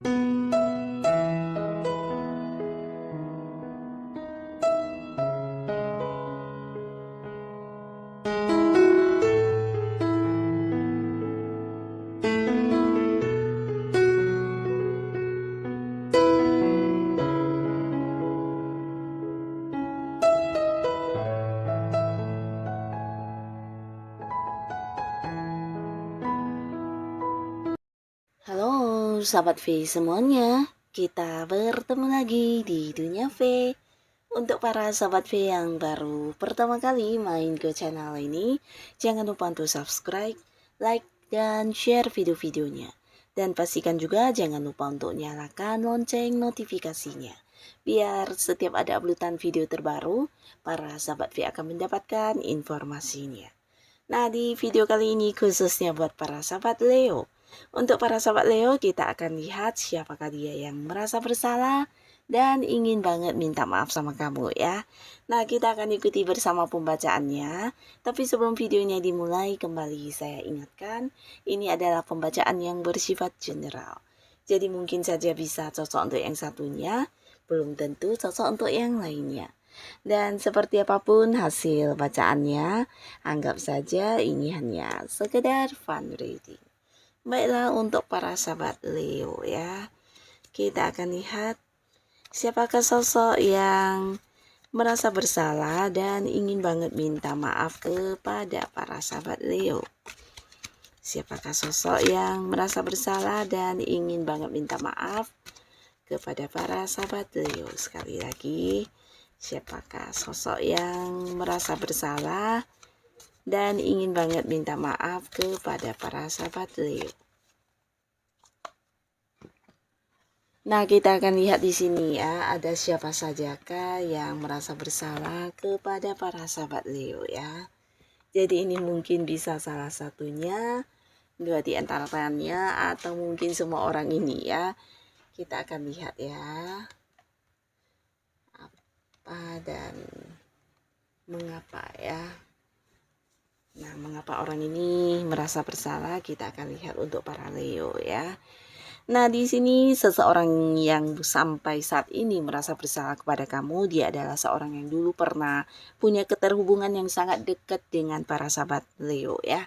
Halo sahabat V semuanya, kita bertemu lagi di Dunia V. Untuk para sahabat V yang baru pertama kali main ke channel ini, jangan lupa untuk subscribe, like, dan share video-videonya. Dan pastikan juga jangan lupa untuk nyalakan lonceng notifikasinya. Biar setiap ada uploadan video terbaru, para sahabat V akan mendapatkan informasinya. Nah, di video kali ini khususnya buat para sahabat Leo. Untuk para sahabat Leo, kita akan lihat siapakah dia yang merasa bersalah dan ingin banget minta maaf sama kamu ya. Nah, kita akan ikuti bersama pembacaannya. Tapi sebelum videonya dimulai, kembali saya ingatkan, ini adalah pembacaan yang bersifat general. Jadi mungkin saja bisa cocok untuk yang satunya, belum tentu cocok untuk yang lainnya. Dan seperti apapun hasil bacaannya, anggap saja ini hanya sekedar fun reading. Baiklah, untuk para sahabat Leo ya, kita akan lihat siapakah sosok yang merasa bersalah dan ingin banget minta maaf kepada para sahabat Leo. Siapakah sosok yang merasa bersalah dan ingin banget minta maaf kepada para sahabat Leo? Sekali lagi, siapakah sosok yang merasa bersalah dan ingin banget minta maaf kepada para sahabat Leo? Nah, kita akan lihat di sini ya, ada siapa sajakah yang merasa bersalah kepada para sahabat Leo ya. Jadi ini mungkin bisa salah satunya, dua di antaranya, atau mungkin semua orang ini ya. Kita akan lihat ya, apa dan mengapa ya. Nah, mengapa orang ini merasa bersalah, kita akan lihat untuk para Leo ya. Nah, di sini seseorang yang sampai saat ini merasa bersalah kepada kamu, dia adalah seorang yang dulu pernah punya keterhubungan yang sangat dekat dengan para sahabat Leo ya.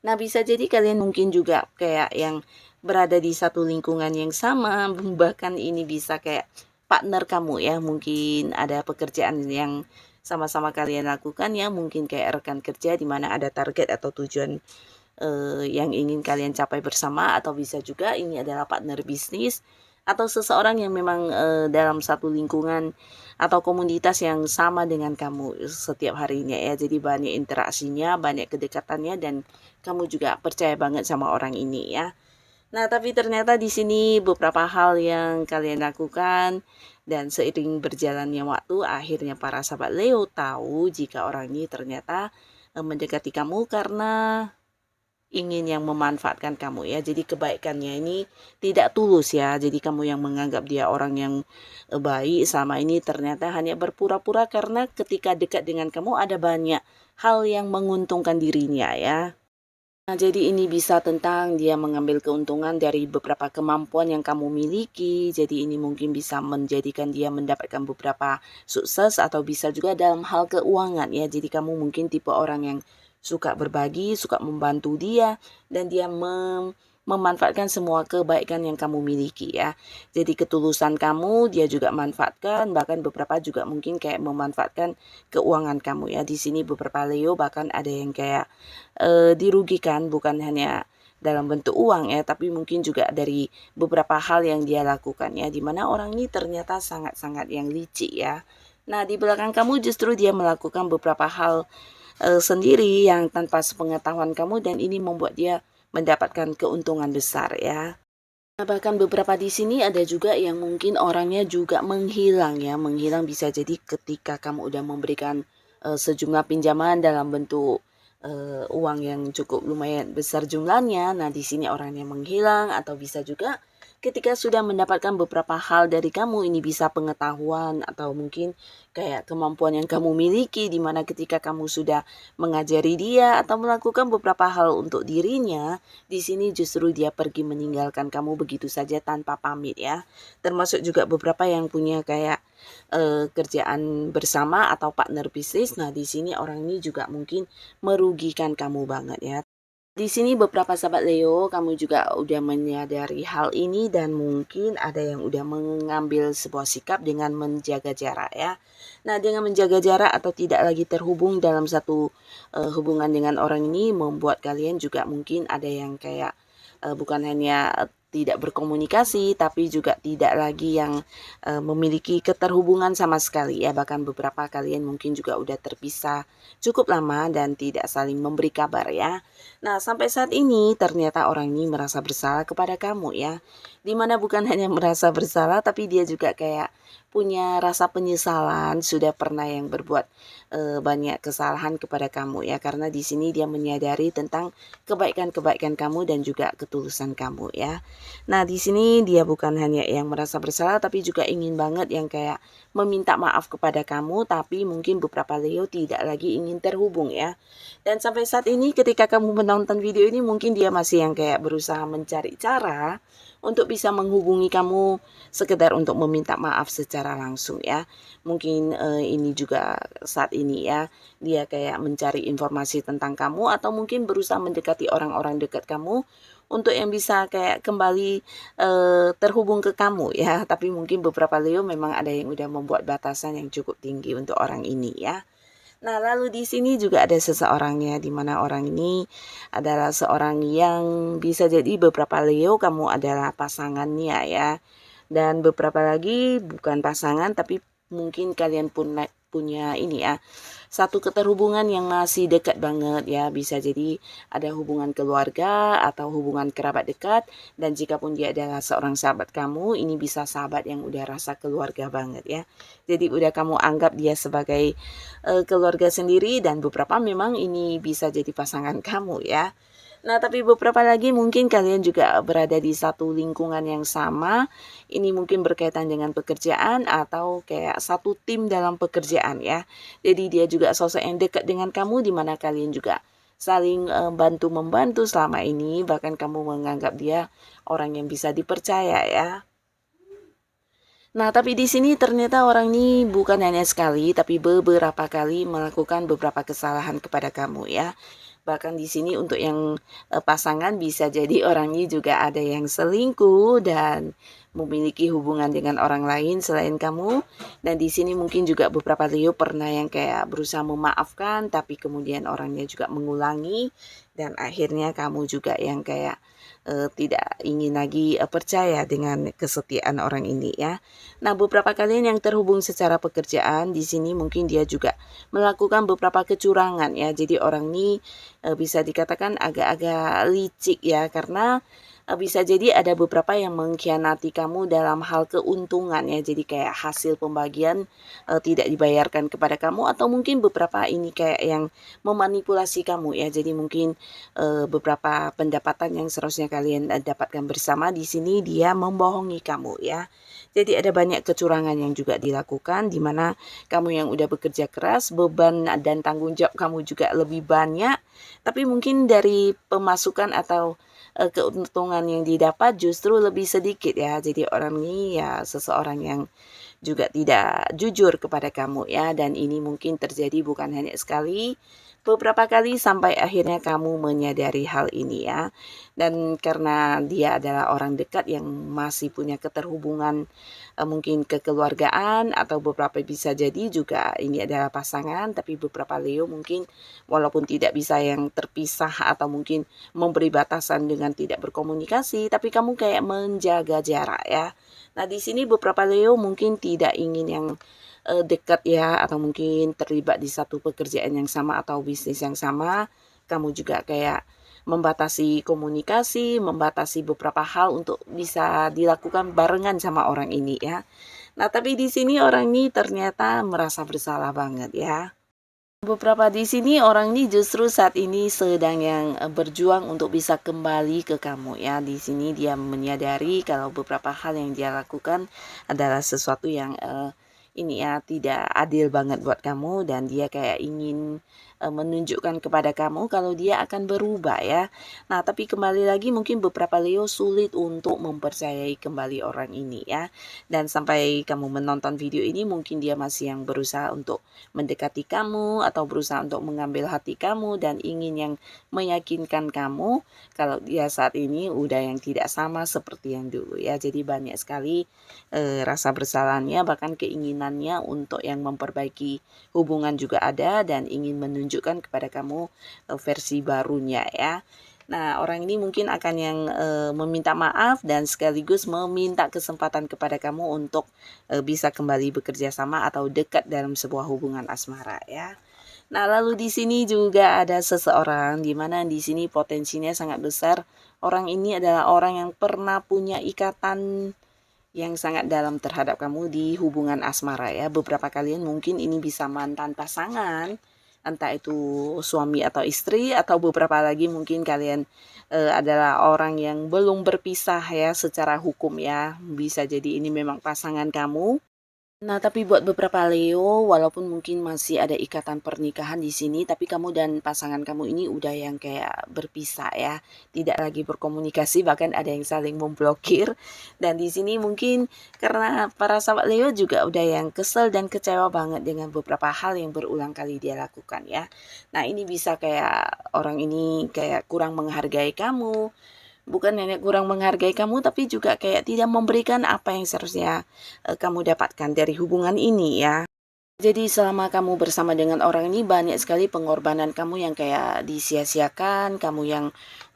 Nah, bisa jadi kalian mungkin juga kayak yang berada di satu lingkungan yang sama, bahkan ini bisa kayak partner kamu ya, mungkin ada pekerjaan yang sama-sama kalian lakukan ya, mungkin kayak rekan kerja di mana ada target atau tujuan yang ingin kalian capai bersama, atau bisa juga ini adalah partner bisnis atau seseorang yang memang dalam satu lingkungan atau komunitas yang sama dengan kamu setiap harinya ya. Jadi banyak interaksinya, banyak kedekatannya, dan kamu juga percaya banget sama orang ini ya. Nah, tapi ternyata di sini beberapa hal yang kalian lakukan, dan seiring berjalannya waktu akhirnya para sahabat Leo tahu jika orang ini ternyata mendekati kamu karena ingin yang memanfaatkan kamu ya. Jadi kebaikannya ini tidak tulus ya. Jadi kamu yang menganggap dia orang yang baik selama ini ternyata hanya berpura-pura karena ketika dekat dengan kamu ada banyak hal yang menguntungkan dirinya ya. Nah, jadi ini bisa tentang dia mengambil keuntungan dari beberapa kemampuan yang kamu miliki. Jadi ini mungkin bisa menjadikan dia mendapatkan beberapa sukses, atau bisa juga dalam hal keuangan ya. Jadi kamu mungkin tipe orang yang suka berbagi, suka membantu dia, dan dia memanfaatkan semua kebaikan yang kamu miliki ya. Jadi ketulusan kamu dia juga manfaatkan, bahkan beberapa juga mungkin kayak memanfaatkan keuangan kamu ya. Di sini beberapa Leo bahkan ada yang kayak dirugikan, bukan hanya dalam bentuk uang ya, tapi mungkin juga dari beberapa hal yang dia lakukan ya, dimana orang ini ternyata sangat-sangat yang licik ya. Nah, di belakang kamu justru dia melakukan beberapa hal sendiri yang tanpa sepengetahuan kamu, dan ini membuat dia mendapatkan keuntungan besar ya. Nah, bahkan beberapa di sini ada juga yang mungkin orangnya juga menghilang ya. Menghilang bisa jadi ketika kamu udah memberikan sejumlah pinjaman dalam bentuk uang yang cukup lumayan besar jumlahnya. Nah, di sini orangnya menghilang, atau bisa juga ketika sudah mendapatkan beberapa hal dari kamu, ini bisa pengetahuan atau mungkin kayak kemampuan yang kamu miliki, di mana ketika kamu sudah mengajari dia atau melakukan beberapa hal untuk dirinya, di sini justru dia pergi meninggalkan kamu begitu saja tanpa pamit ya. Termasuk juga beberapa yang punya kayak kerjaan bersama atau partner bisnis. Nah, di sini orang ini juga mungkin merugikan kamu banget ya. Di sini beberapa sahabat Leo, kamu juga udah menyadari hal ini dan mungkin ada yang udah mengambil sebuah sikap dengan menjaga jarak ya. Nah, dengan menjaga jarak atau tidak lagi terhubung dalam satu hubungan dengan orang ini membuat kalian juga mungkin ada yang kayak bukan hanya tidak berkomunikasi tapi juga tidak lagi yang memiliki keterhubungan sama sekali ya. Bahkan beberapa kalian mungkin juga udah terpisah cukup lama dan tidak saling memberi kabar ya. Nah, sampai saat ini ternyata orang ini merasa bersalah kepada kamu ya. Dimana bukan hanya merasa bersalah tapi dia juga kayak punya rasa penyesalan sudah pernah yang berbuat banyak kesalahan kepada kamu ya. Karena di sini dia menyadari tentang kebaikan-kebaikan kamu dan juga ketulusan kamu ya. Nah, di sini dia bukan hanya yang merasa bersalah tapi juga ingin banget yang kayak meminta maaf kepada kamu, tapi mungkin beberapa Leo tidak lagi ingin terhubung ya. Dan sampai saat ini ketika kamu menonton video ini mungkin dia masih yang kayak berusaha mencari cara untuk bisa menghubungi kamu sekedar untuk meminta maaf secara langsung ya. Mungkin ini juga saat ini ya dia kayak mencari informasi tentang kamu atau mungkin berusaha mendekati orang-orang dekat kamu untuk yang bisa kayak kembali terhubung ke kamu ya. Tapi mungkin beberapa Leo memang ada yang udah membuat batasan yang cukup tinggi untuk orang ini ya. Nah, lalu di sini juga ada seseorangnya, di mana orang ini adalah seorang yang bisa jadi beberapa Leo kamu adalah pasangannya ya. Dan beberapa lagi bukan pasangan tapi mungkin kalian pun punya ini ya, satu keterhubungan yang masih dekat banget ya. Bisa jadi ada hubungan keluarga atau hubungan kerabat dekat, dan jika pun dia adalah seorang sahabat kamu, ini bisa sahabat yang udah rasa keluarga banget ya. Jadi udah kamu anggap dia sebagai keluarga sendiri, dan beberapa memang ini bisa jadi pasangan kamu ya. Nah, tapi beberapa lagi mungkin kalian juga berada di satu lingkungan yang sama. Ini mungkin berkaitan dengan pekerjaan atau kayak satu tim dalam pekerjaan ya. Jadi dia juga sosok yang dekat dengan kamu, di mana kalian juga saling bantu-membantu selama ini. Bahkan kamu menganggap dia orang yang bisa dipercaya ya. Nah, tapi di sini ternyata orang ini bukan hanya sekali, tapi beberapa kali melakukan beberapa kesalahan kepada kamu ya. Bahkan di sini untuk yang pasangan bisa jadi orang ini juga ada yang selingkuh dan memiliki hubungan dengan orang lain selain kamu. Dan di sini mungkin juga beberapa Leo pernah yang kayak berusaha memaafkan, tapi kemudian orangnya juga mengulangi dan akhirnya kamu juga yang kayak tidak ingin lagi percaya dengan kesetiaan orang ini ya. Nah, beberapa kalian yang terhubung secara pekerjaan di sini mungkin dia juga melakukan beberapa kecurangan ya. Jadi orang ini bisa dikatakan agak-agak licik ya, karena bisa jadi ada beberapa yang mengkhianati kamu dalam hal keuntungan ya. Jadi kayak hasil pembagian tidak dibayarkan kepada kamu, atau mungkin beberapa ini kayak yang memanipulasi kamu ya. Jadi mungkin beberapa pendapatan yang seharusnya kalian dapatkan bersama, di sini dia membohongi kamu ya. Jadi ada banyak kecurangan yang juga dilakukan, di mana kamu yang udah bekerja keras, beban dan tanggung jawab kamu juga lebih banyak, tapi mungkin dari pemasukan atau keuntungan yang didapat justru lebih sedikit ya. Jadi orang ini ya seseorang yang juga tidak jujur kepada kamu ya, dan ini mungkin terjadi bukan hanya sekali, beberapa kali sampai akhirnya kamu menyadari hal ini ya. Dan karena dia adalah orang dekat yang masih punya keterhubungan mungkin kekeluargaan, atau beberapa bisa jadi juga ini adalah pasangan, tapi beberapa Leo mungkin walaupun tidak bisa yang terpisah atau mungkin memberi batasan dengan tidak berkomunikasi, tapi kamu kayak menjaga jarak ya. Nah, di sini beberapa Leo mungkin tidak ingin yang dekat ya, atau mungkin terlibat di satu pekerjaan yang sama atau bisnis yang sama. Kamu juga kayak membatasi komunikasi, membatasi beberapa hal untuk bisa dilakukan barengan sama orang ini ya. Nah, tapi di sini orang ini ternyata merasa bersalah banget ya. Beberapa di sini orang ini justru saat ini sedang yang berjuang untuk bisa kembali ke kamu ya. Di sini dia menyadari kalau beberapa hal yang dia lakukan adalah sesuatu yang ini ya tidak adil banget buat kamu, dan dia kayak ingin menunjukkan kepada kamu kalau dia akan berubah ya. Nah, tapi kembali lagi mungkin beberapa Leo sulit untuk mempercayai kembali orang ini ya. Dan sampai kamu menonton video ini mungkin dia masih yang berusaha untuk mendekati kamu atau berusaha untuk mengambil hati kamu dan ingin yang meyakinkan kamu kalau dia saat ini udah yang tidak sama seperti yang dulu ya. Jadi banyak sekali rasa bersalahnya, bahkan keinginannya untuk yang memperbaiki hubungan juga ada dan ingin menunjukkan kepada kamu versi barunya ya. Nah, orang ini mungkin akan yang meminta maaf dan sekaligus meminta kesempatan kepada kamu untuk bisa kembali bekerja sama atau dekat dalam sebuah hubungan asmara ya. Nah, lalu di sini juga ada seseorang di mana di sini potensinya sangat besar. Orang ini adalah orang yang pernah punya ikatan yang sangat dalam terhadap kamu di hubungan asmara ya. Beberapa kalian mungkin ini bisa mantan pasangan, entah itu suami atau istri, atau beberapa lagi mungkin kalian adalah orang yang belum berpisah ya secara hukum ya. Bisa jadi ini memang pasangan kamu. Nah, tapi buat beberapa Leo, walaupun mungkin masih ada ikatan pernikahan di sini, tapi kamu dan pasangan kamu ini udah yang kayak berpisah ya, tidak lagi berkomunikasi, bahkan ada yang saling memblokir. Dan di sini mungkin karena para sahabat Leo juga udah yang kesel dan kecewa banget dengan beberapa hal yang berulang kali dia lakukan ya. Nah, ini bisa kayak orang ini kayak kurang menghargai kamu, bukan hanya kurang menghargai kamu, tapi juga kayak tidak memberikan apa yang seharusnya kamu dapatkan dari hubungan ini ya. Jadi selama kamu bersama dengan orang ini banyak sekali pengorbanan kamu yang kayak disia-siakan, kamu yang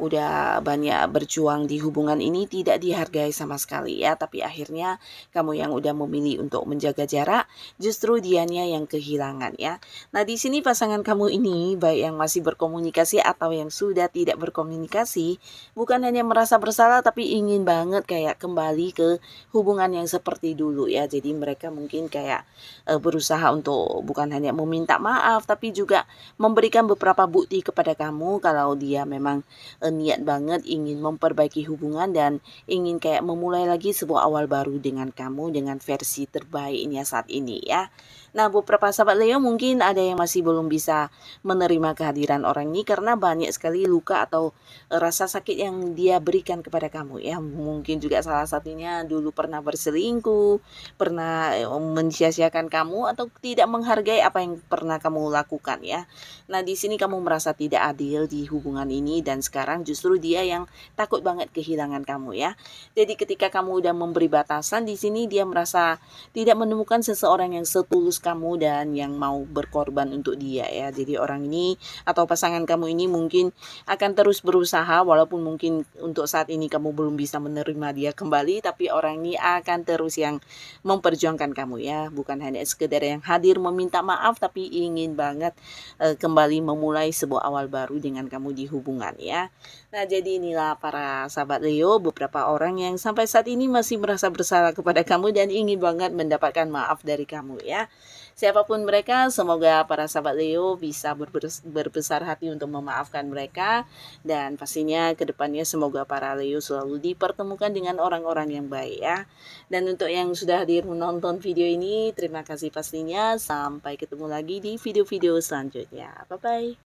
udah banyak berjuang di hubungan ini tidak dihargai sama sekali ya, tapi akhirnya kamu yang udah memilih untuk menjaga jarak, justru dianya yang kehilangan ya. Nah, di sini pasangan kamu ini baik yang masih berkomunikasi atau yang sudah tidak berkomunikasi, bukan hanya merasa bersalah tapi ingin banget kayak kembali ke hubungan yang seperti dulu ya. Jadi mereka mungkin kayak berusaha untuk bukan hanya meminta maaf tapi juga memberikan beberapa bukti kepada kamu kalau dia memang niat banget ingin memperbaiki hubungan dan ingin kayak memulai lagi sebuah awal baru dengan kamu dengan versi terbaiknya saat ini ya. Nah, beberapa sahabat Leo mungkin ada yang masih belum bisa menerima kehadiran orang ini karena banyak sekali luka atau rasa sakit yang dia berikan kepada kamu ya. Mungkin juga salah satunya dulu pernah berselingkuh, pernah mensia-siakan kamu atau tidak menghargai apa yang pernah kamu lakukan ya. Nah, di sini kamu merasa tidak adil di hubungan ini dan sekarang justru dia yang takut banget kehilangan kamu ya. Jadi ketika kamu udah memberi batasan, di sini dia merasa tidak menemukan seseorang yang setulus kamu dan yang mau berkorban untuk dia ya. Jadi orang ini atau pasangan kamu ini mungkin akan terus berusaha walaupun mungkin untuk saat ini kamu belum bisa menerima dia kembali, tapi orang ini akan terus yang memperjuangkan kamu ya, bukan hanya sekedar yang hadir meminta maaf tapi ingin banget kembali memulai sebuah awal baru dengan kamu di hubungan ya. Nah, jadi inilah para sahabat Leo, beberapa orang yang sampai saat ini masih merasa bersalah kepada kamu dan ingin banget mendapatkan maaf dari kamu ya. Siapapun mereka, semoga para sahabat Leo bisa berbesar hati untuk memaafkan mereka, dan pastinya kedepannya semoga para Leo selalu dipertemukan dengan orang-orang yang baik ya. Dan untuk yang sudah hadir menonton video ini, terima kasih pastinya. Sampai ketemu lagi di video-video selanjutnya. Bye-bye.